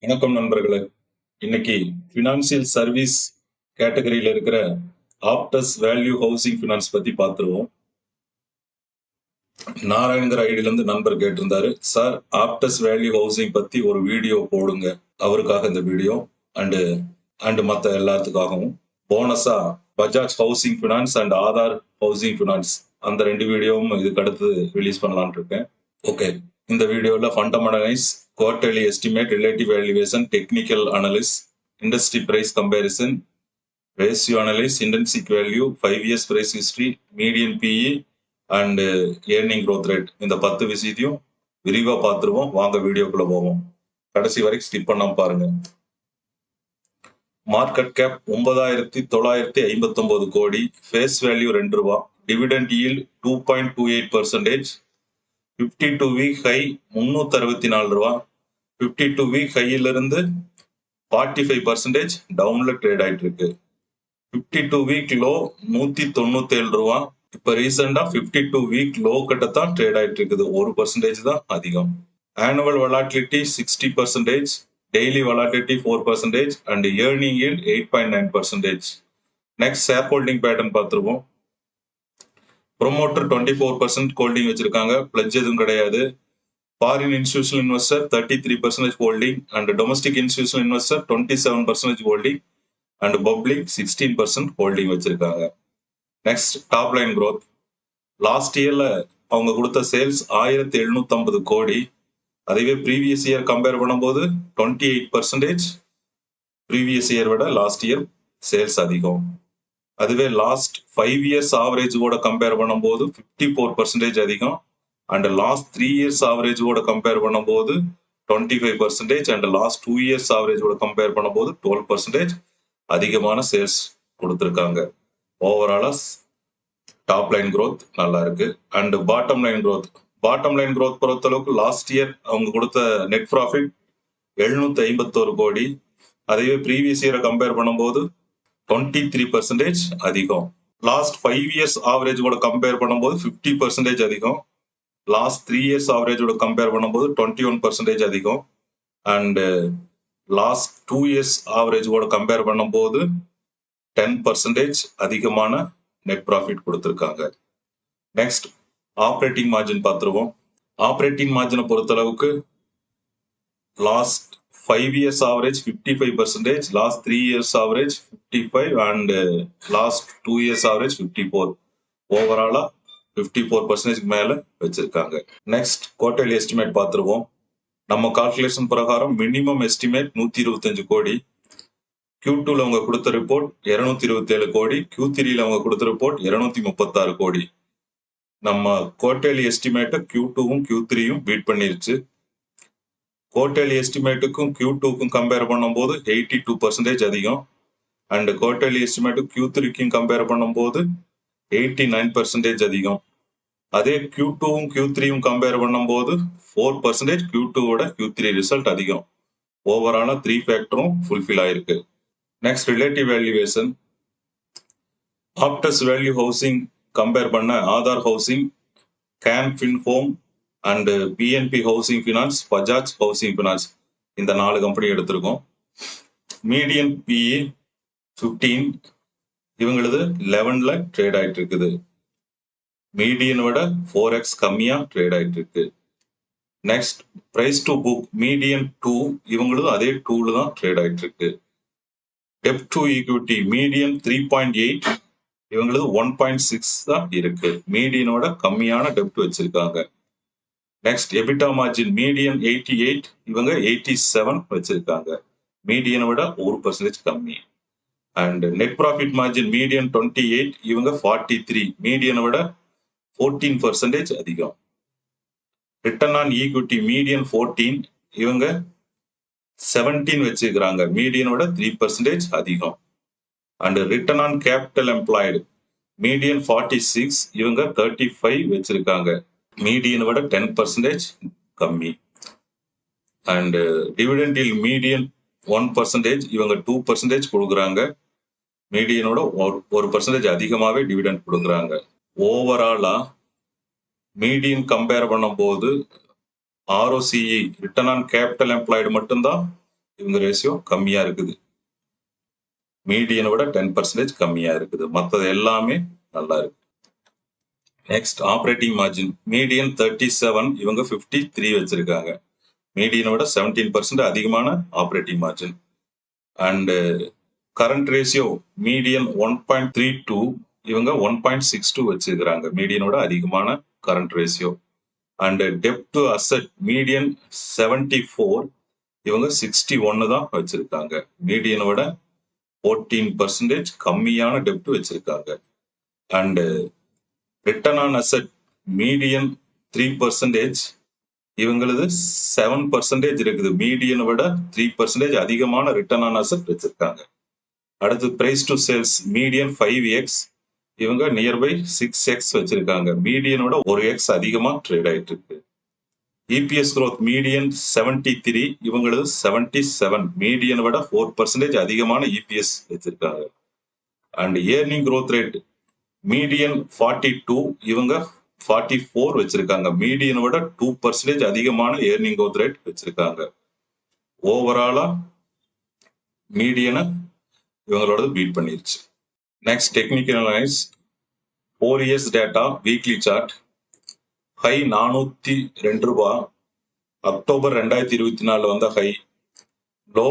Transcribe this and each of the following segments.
வணக்கம் நண்பர்களே. இன்னைக்கு ஃபினான்சியல் சர்வீஸ் கேட்டகரியில இருக்கிற ஆப்டஸ் வேல்யூ ஹவுசிங் ஃபினான்ஸ் பத்தி பார்த்துருவோம். நாராயணங்கிற ஐடியில இருந்து நண்பர் கேட்டிருந்தாரு, சார் ஆப்டஸ் வேல்யூ ஹவுசிங் பத்தி ஒரு வீடியோ போடுங்க. அவருக்காக இந்த வீடியோ அண்டு அண்டு மற்ற எல்லாத்துக்காகவும் போனஸா Bajaj housing finance and Aadhar housing finance அந்த 2 வீடியோவும் இதுக்கு அடுத்து ரிலீஸ் பண்ணலாம்னு இருக்கேன். ஓகே, இந்த வீடியோல fundamentals, quarterly estimate, relative valuation, technical analysis, industry price comparison, ratio analysis, intrinsic value, 5 years price history, median PE and earning growth rate, இந்த 10 விஷயத்தையும் விரிவா பார்த்துருவோம். வாங்க வீடியோக்குள்ள போவோம். கடைசி வரைக்கும் ஸ்கிப் பண்ணாம பாருங்க. Market cap 9,959 crore, face value ₹2, dividend yield 2.28%, 52 week high ₹364, 52 week ஹையில இருந்து 45% டவுன்ல ட்ரேட் ஆயிட்டு இருக்கு. 52 வீக் லோ ₹197. இப்ப ரீசெண்டா 52 வீக் லோ கிட்டத்தான் ட்ரேட் ஆயிட்டு இருக்குது. 1% தான் அதிகம். Annual volatility 60%, daily volatility 4% and earning yield 8.9%. Next share holding pattern பார்த்துருவோம். ப்ரொமோட்டர் 24% ஹோல்டிங் வச்சிருக்காங்க, பிளட்ஜ் எதுவும் கிடையாது. Foreign institutional investor 33% holding and domestic institutional investor 27% holding and public 16% holding வச்சிருக்காங்க. Next top line growth. Last இயர்ல அவங்க கொடுத்த sales 1,750 கோடி. அதுவே ப்ரீவியஸ் இயர் கம்பேர் பண்ணும்போது 28% ப்ரீவியஸ் இயர் விட லாஸ்ட் இயர் சேல்ஸ் அதிகம். அதுவே லாஸ்ட் 5 இயர்ஸ் ஆவரேஜ் கூட கம்பேர் பண்ணும்போது 54% அதிகம் அண்ட் லாஸ்ட் 3 இயர்ஸ் ஆவரேஜ் கூட கம்பேர் பண்ணும்போது 25% அண்ட் லாஸ்ட் 2 இயர்ஸ் ஆவரேஜ் கூட கம்பேர் பண்ணும்போது 12% அதிகமான சேல்ஸ் கொடுத்துருக்காங்க. ஓவராலா டாப் லைன் growth நல்லா இருக்கு. அண்ட் பாட்டம் லைன் growth பொறுத்த அளவுக்கு லாஸ்ட் இயர் அவங்க கொடுத்த நெட் ப்ராஃபிட் 751 கோடி. அதுவே ப்ரீவியஸ் இயரை கம்பேர் பண்ணும்போது 23% அதிகம். லாஸ்ட் 5 இயர்ஸ் ஆவரேஜ் கூட கம்பேர் பண்ணும்போது 50% அதிகம். லாஸ்ட் 3 இயர்ஸ் ஆவரேஜோட கம்பேர் பண்ணும்போது 21% அதிகம் அண்ட் லாஸ்ட் 2 இயர்ஸ் ஆவரேஜோட கம்பேர் பண்ணும்போது 10% அதிகமான நெட் ப்ராஃபிட் கொடுத்துருக்காங்க. நெக்ஸ்ட் ஆப்ரேட்டிங் மார்ஜின் பார்த்துருவோம். ஆப்ரேட்டிங் மார்ஜினை பொறுத்தளவுக்கு last 5 years average 55%, last 3 years average 55 and last 2 years average 54. ஓவராலா 54% மேல வச்சிருக்காங்க. நெக்ஸ்ட் குவார்டர்லி எஸ்டிமேட் பார்த்துருவோம். நம்ம கால்குலேஷன் பிரகாரம் மினிமம் எஸ்டிமேட் 125 கோடி. Q2ல அவங்க கொடுத்த ரிப்போர்ட் 227 கோடி, Q3ல அவங்க கொடுத்த ரிப்போர்ட் 236 கோடி. நம்ம குவார்டர்லி எஸ்டிமேட்டை Q2வும் Q3யும் பீட் பண்ணிருச்சு. குவார்டர்லி எஸ்டிமேட்டுக்கும் Q2க்கும் கம்பேர் பண்ணும்போது 82% அதிகம் அண்ட் குவார்டர்லி எஸ்டிமேட்டு Q3க்கும் கம்பேர் பண்ணும்போது 89% அதிகம். அதே Q2வும் Q3யும் கம்பேர் பண்ணும்போது 4% Q2வோட Q3 ரிசல்ட் அதிகம். ஓவராலா 3 ஃபேக்டரும் ஃபுல்ஃபில் ஆயிருக்கு. Next relative valuation. Aptus value housing compare பண்ண Aadhar housing, Can Fin Home and PNB housing finance, Bajaj housing finance இந்த 4 கம்பெனி எடுத்திருக்கோம். மீடியன் பிஇ 15, இவங்களது 11ல ட்ரேட் ஆயிட்டு இருக்குது. மீடியன் விட 4x கம்மியா ட்ரேட் ஆயிட்டு இருக்கு. Next price to book median 2, இவங்களும் அதே 2ல தான் ட்ரேட் ஆயிட்டு இருக்கு. டெப்ட் டு ஈக்விட்டி மீடியன் 3.8, இவங்களது 1.6 தான் இருக்கு. மீடியனோட கம்மியான டெப்ட் வச்சிருக்காங்க. நெக்ஸ்ட் எபிட்டா மார்ஜின் மீடியன் 88, இவங்க 87 வச்சிருக்காங்க. மீடியனை விட 1% கம்மி. And net profit margin median 28, இவங்க 43, மீடியனை விட 14% அதிகம். ரிட்டர்ன் ஆன் ஈக்விட்டி மீடியன் 14, இவங்க 17 வச்சிருக்கிறாங்க, மீடியனோட 3% அதிகம். And return on capital employed median 46, இவங்க 35 வச்சிருக்காங்க, மீடியனை விட 10% கம்மி. அண்ட் டிவிடெண்ட் yield மீடியன் 1%, இவங்க 2% கொடுக்குறாங்க, மீடியனோட 1% அதிகமாகவே டிவிடெண்ட் கொடுக்குறாங்க. ஓவராலா மீடியன் கம்பேர் பண்ணும்போது ROCE return on capital employed மட்டும்தான் இவங்க ரேஷியோ கம்மியா இருக்குது. மீடியனை விட 10% கம்மியா இருக்குது. மற்றது எல்லாமே நல்லா இருக்கு. Next operating margin. மீடியன் 37, இவங்க 53 வச்சிருக்காங்க. மீடியனை விட 17% அதிகமான operating margin. And current ratio median 1.32, இவங்க 1.62 வச்சிருக்கிறாங்க. மீடியனோட அதிகமான current ratio. And dept to asset median 74, இவங்க 61 தான் வச்சிருக்காங்க. மீடியனை விட 14% கம்மியான டெப்ட் வச்சிருக்காங்க. And return on asset median 3%, இவங்களது 7% இருக்குது. மீடியனை விட 3% அதிகமான ரிட்டர்ன் ஆன் அசெட் வச்சிருக்காங்க. அடுத்து price to sales median 5x, இவங்க நியர்பை 6x வச்சிருக்காங்க. மீடியனோட 1x அதிகமா ட்ரேட் ஆயிட்டு இருக்கு. EPS growth median 73, இவங்களது 77. மீடியனை விட 4% அதிகமான இபிஎஸ் வச்சிருக்காங்க. And earning growth rate median 42, இவங்க 44 வச்சிருக்காங்க. மீடியனை விட 2% அதிகமான ஏர்னிங் growth ரேட் வச்சிருக்காங்க. ஓவராலா மீடியனை இவங்களோட பீட் பண்ணிருச்சு. Next technical analyse. 4 years data weekly chart. High 402 ரூபாய், அக்டோபர் 2024 வந்த ஹை. லோ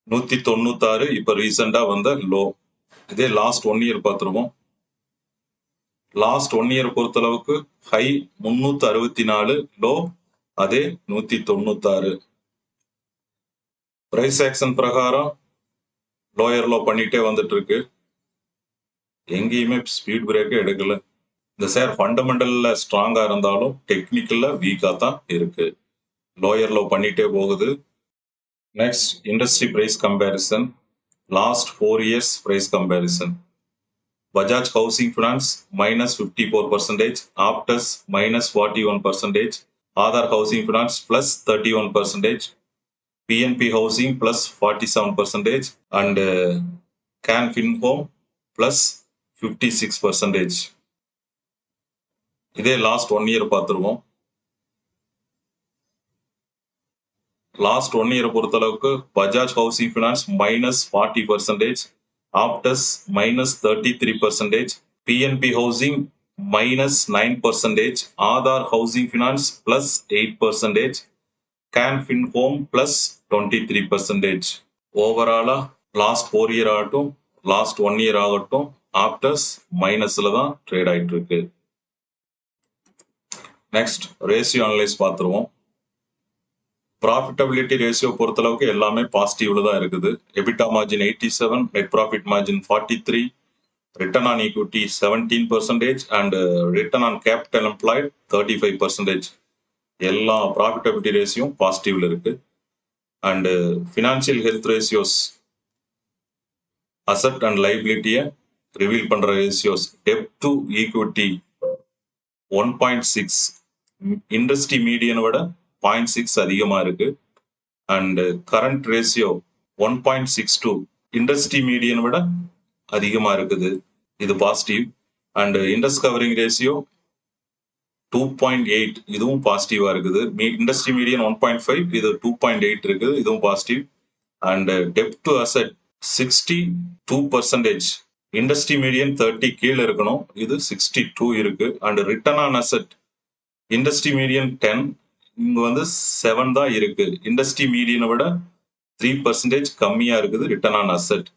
196, இப்ப ரீசெண்டா வந்த லோ. இதே லாஸ்ட் 1 year பார்த்துருவோம். லாஸ்ட் 1 year பொறுத்தளவுக்கு ஹை 364, லோ அதே 196. பிரைஸ் ஆக்ஷன் பிரகாரம் லோயர் லோ பண்ணிட்டே வந்துட்டு இருக்கு. எங்கேயுமே ஸ்பீட் பிரேக்கே எடுக்கல. இந்த ஷேர் ஃபண்டமெண்டல்ல ஸ்ட்ராங்கா இருந்தாலும் டெக்னிக்கல்ல வீக்கா தான் இருக்கு. லோயர் லோ பண்ணிட்டே போகுது. Next industry price comparison. Last 4 years price comparison. Bajaj housing finance -54%, Aptus -41%, Aadhar housing finance +31%, PNB housing +47%, and Can Fin Home +56%. இதே லாஸ்ட் 1 year பார்த்துருவோம். லாஸ்ட் 1 year பொறுத்தளவுக்கு Bajaj housing finance -40%, Aptus -33%, PNB housing -9%, Aadhar housing finance +8%, Can Fin Home +23%. ஓவராலா last 4 year ஆகட்டும், last 1 year ஆகட்டும், Aptus மைனஸ்ல தான் trade ஆயிட்டு இருக்கு. நெக்ஸ்ட் ரேஷியோ அனலைஸ் பார்த்துருவோம். ப்ராஃபிட்டபிலிட்டி ரேஷியோ பொறுத்தளவுக்கு எல்லாமே பாசிட்டிவ்ல தான் இருக்குது. EBITDA margin 87, net profit margin 43, return on equity 17%, and return on capital employed 35%. எல்லா ப்ராஃபிட்டபிலிட்டி ரேஷியோ பாசிட்டிவ்ல இருக்கு. And financial health ratios, asset and லைபிலிட்டியை ரிவீல் பண்ற ரேஷியோஸ். டெப்ட் டு ஈக்விட்டி 1.6, இண்டஸ்ட்ரி மீடியனை விட 0.6 அதிகமா இருக்கு. அண்ட் கரண்ட் ரேஷியோ 1.62, இண்டஸ்ட்ரி மீடியனை விட அதிகமா இருக்குது. இது positive. And interest covering ratio 2.8, இதுவும் பாசிட்டிவா இருக்குது. இண்டஸ்ட்ரி மீடியன் 1.5, இது 2.8 இருக்குது, இதுவும் positive. And dept to asset 62%, industry median 30 கீழே இருக்கணும், இது 62 இருக்கு. And return on asset industry median 10, இங்க வந்து 7 தான் இருக்கு. இண்டஸ்ட்ரி மீடியனை விட 3% கம்மியா இருக்குது ரிட்டர்ன் ஆன் அசெட்.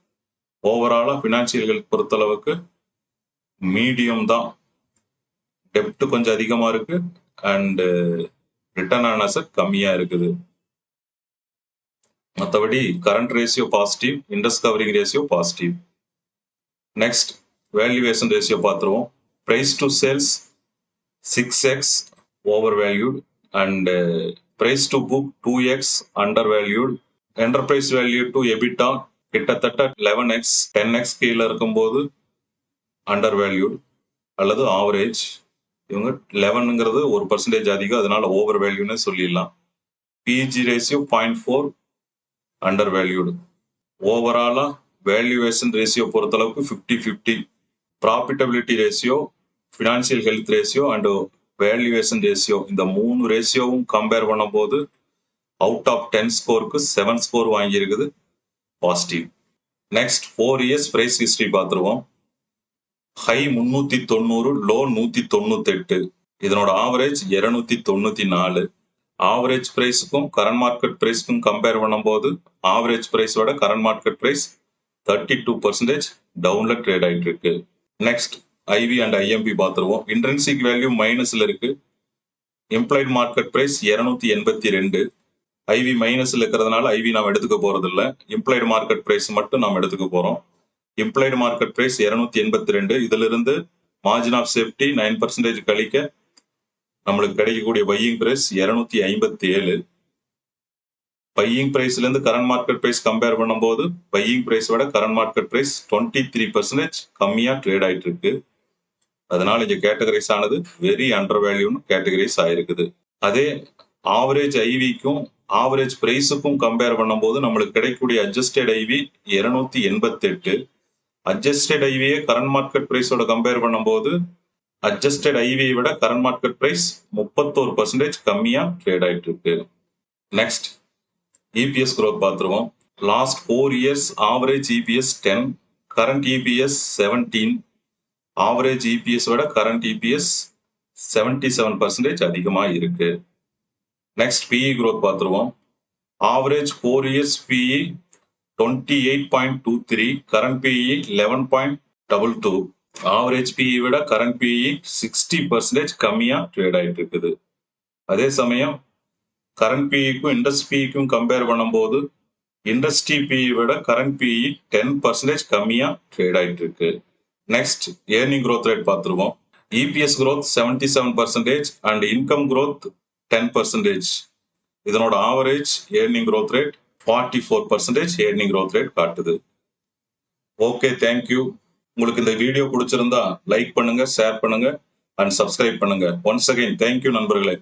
ஓவராலா பினான்சியல் ஹெல்த் பொறுத்தளவுக்கு மீடியம் தான். டெப்ட் கொஞ்சம் அதிகமா இருக்கு, அண்ட் ரிட்டர்ன் ஆன் அசெட் கம்மியா இருக்குது. மற்றபடி current ratio positive, interest covering ratio positive. Next valuation ratio பார்த்துருவோம். Price to sales 6x over valued, and price to book 2x under valued. Enterprise value to EBITDA கிட்டத்தட்ட 11x 10x கீழே இருக்கும்போது under valued அல்லது average. இவங்க 11ங்கிறது 1% அதிகம், அதனால over வேல்யூன்னு சொல்லிடலாம். PEG ratio 0.4 under valued. ஓவராலா வேல்யூவேஷன் ரேஷியோ பொறுத்தளவுக்கு 50-50. Profitability ratio, financial health ratio and valuation ratio, இந்த 3 ரேஷியோவும் கம்பேர் பண்ணும்போது அவுட் ஆஃப் 10 ஸ்கோருக்கு 7 ஸ்கோர் வாங்கியிருக்குது, positive. Next 4 years price history பார்த்துருவோம். High 390, low 198. இதனோட ஆவரேஜ் 294. ஆவரேஜ் பிரைஸுக்கும் கரண்ட் மார்க்கெட் பிரைஸ்க்கும் கம்பேர் பண்ணும்போது ஆவரேஜ் பிரைஸோட கரண்ட் மார்க்கெட் பிரைஸ் 32% டவுன்ல ட்ரேட் ஆயிட்டு இருக்கு. நெக்ஸ்ட் ஐவி அண்ட் ஐஎம்பி பார்த்துருவோம். இன்ட்ரென்சிக் வேல்யூ மைனஸ்ல இருக்கு. Implied market price 282. ஐவி மைனஸ்ல இருக்கிறதுனால ஐவி நாம் எடுத்துக்க போறது இல்லை. இம்ப்ளைட் மார்க்கெட் பிரைஸ் மட்டும் நாம் எடுத்துக்க போறோம். Implied market price 282. இதுல இருந்து மார்ஜின் ஆஃப் சேஃப்டி 9% கழிக்க நம்மளுக்கு கிடைக்கக்கூடிய பையிங் பிரைஸ் 257. பையிங் பிரைஸ்ல இருந்து கரண்ட் மார்க்கெட் பிரைஸ் கம்பேர் பண்ணும்போது பையிங் பிரைஸ் விட கரண்ட் மார்க்கெட் பிரைஸ் 23% கம்மியா ட்ரேட் ஆயிட்டு இருக்கு. அதனால இங்க கேட்டகரைஸ் ஆனது வெரி அண்டர் வேல்யூன்னு கேட்டகரைஸ் ஆயிருக்குது. அதே ஆவரேஜ் ஐவிக்கும் ஆவரேஜ் பிரைஸுக்கும் கம்பேர் பண்ணும்போது நம்மளுக்கு கிடைக்கக்கூடிய அட்ஜஸ்டட் ஐவி 288. அட்ஜஸ்டட் ஐவியை கரண்ட் மார்க்கெட் பிரைஸோட கம்பேர் பண்ணும்போது அட்ஜஸ்டட் ஐவியை விட கரண்ட் மார்க்கெட் பிரைஸ் 31% கம்மியா ட்ரேட் ஆயிட்டு இருக்கு. நெக்ஸ்ட் இபிஎஸ் growth பார்த்துருவோம். Last 4 years average EPS 10, current EPS 17. Average EPS விட கரண்ட் இபிஎஸ் 77% அதிகமா இருக்கு. நெக்ஸ்ட் பிஇ growth பார்த்துருவோம். Average 4 years PE 28.23, current PE 11.22. Average PE விட கரண்ட் பிஇ 60% கம்மியா ட்ரேட் ஆயிட்டு இருக்குது. அதே சமயம் கரண்ட் பிஇக்கும் இண்டஸ்ட்ரி பிஇக்கும் கம்பேர் பண்ணும்போது இண்டஸ்ட்ரி பிஇ விட கரண்ட் பிஇ 10% கம்மியா ட்ரேட் ஆயிட்டு இருக்கு. நெக்ஸ்ட் ஏர்னிங் growth ரேட் பார்த்துருவோம். EPS growth 77% and income growth 10%. இதனோட average earning growth rate 44% earning growth rate காட்டுது. Okay, thank you. உங்களுக்கு இந்த வீடியோ பிடிச்சிருந்தா லைக் பண்ணுங்க, ஷேர் பண்ணுங்க அண்ட் சப்ஸ்கிரைப் பண்ணுங்க. ஒன்ஸ் அகைன் தேங்க்யூ நண்பர்களே.